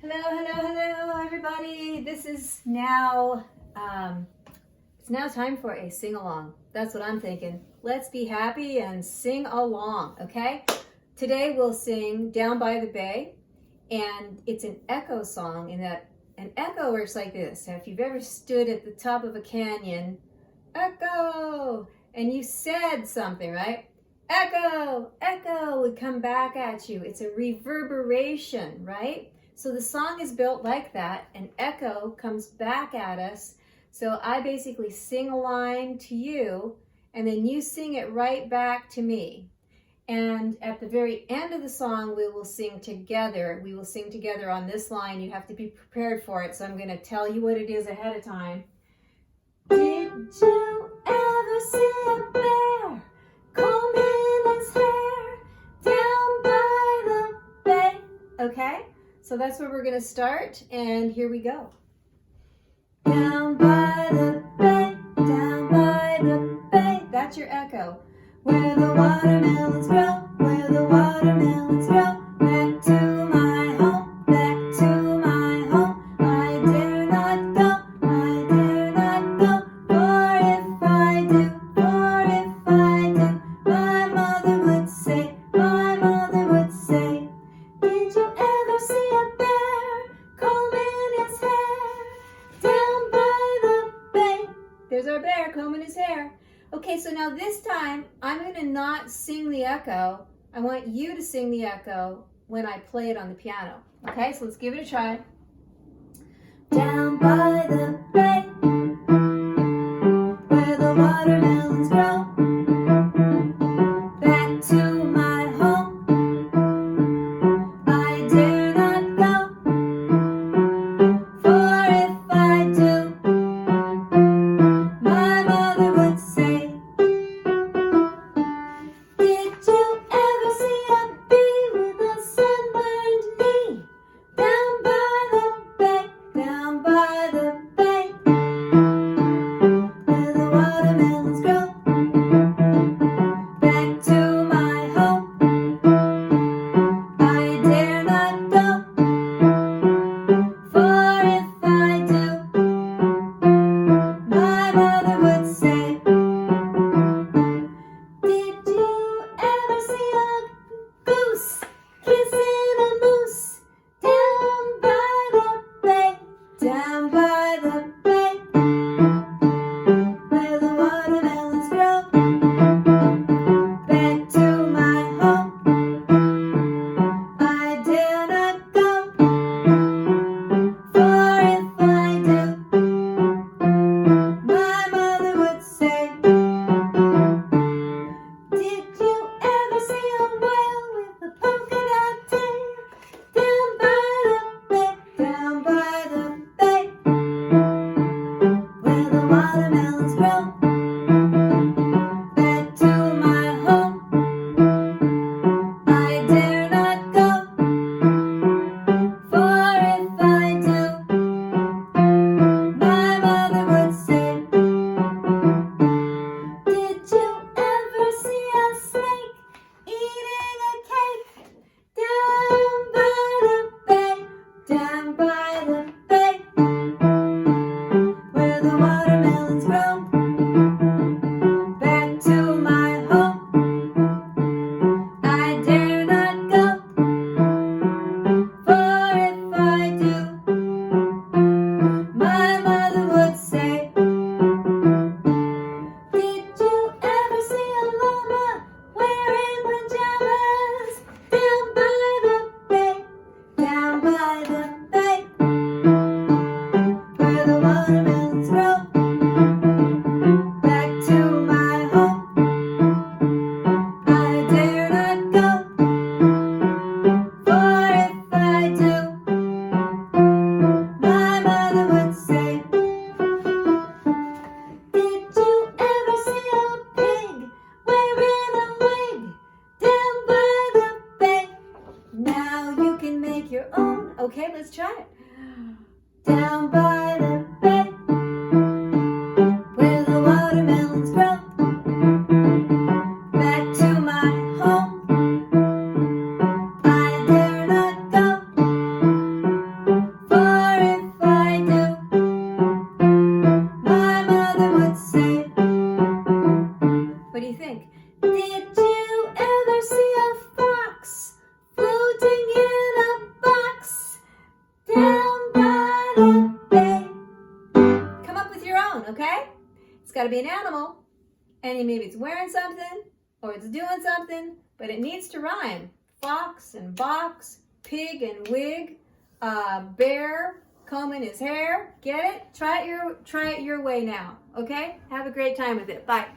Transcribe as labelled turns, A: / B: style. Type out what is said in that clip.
A: Hello, hello, hello, everybody. This is now, it's now time for a sing-along. That's what I'm thinking. Let's be happy and sing along, okay? Today we'll sing Down by the Bay, and it's an echo song in that an echo works like this. Now, if you've ever stood at the top of a canyon, echo, and you said something, right? Echo, echo would come back at you. It's a reverberation, right? So the song is built like that. An echo comes back at us. So I basically sing a line to you, and then you sing it right back to me. And at the very end of the song, we will sing together. We will sing together on this line. You have to be prepared for it. So I'm going to tell you what it is ahead of time. Did you ever see a bear combing his hair down by the bay? Okay? So that's where we're going to start, and here we go. Down by the bay, down by the bay. That's your echo. Where the watermelons grow, where the watermelons grow. Back to my home, back to my home. I dare not go, I dare not go. For if I do, my mother would say, my mother would say. Did you ever see a bear combing his hair down by the bay? There's our bear combing his hair. Okay, so now this time, I'm going to not sing the echo. I want you to sing the echo when I play it on the piano. Okay, so let's give it a try. Down by the bay, where the watermelons grow. Back to my home, I dare not go. For if I do, my mother would say. Did you ever see a bee with a sunburned knee? Down by the bay, down by the bay, where the watermelons grow. Back to my home, I dare not go. For if I do, my mother would say. Did you ever see a goose kissing a moose down by the bay, down by the bay, where the watermelons grow? Back to my home, I dare not go. For if I do, my mother would say. Did you ever see a whale with a polka dot tail down by the bay, down by the bay, where the watermelons grow? Back to my home, I dare not go. For if I do, my mother would say. Did you ever see a snake eating a cake down by the bay, down by the bay, where the watermelons grow? Back to my home, I dare not go. For if I do, my mother would say. Did you ever see a llama wearing pajamas down by the bay, down by the bay, where the watermelons grow? Back to my home, I dare not go. For if I do, my mother would say. Did you ever see a pig wearing a wig down by the bay? Now you can make your own. Okay, let's try it. Down by the bay, where the watermelons grow. Back to my home, I dare not go. think. Did you ever see a fox floating in a box down by the bay? Come up with your own, okay? It's got to be an animal, and maybe it's wearing something or it's doing something, but it needs to rhyme. Fox and box, pig and wig, bear combing his hair. Get it? Try it your way now, okay? Have a great time with it. Bye.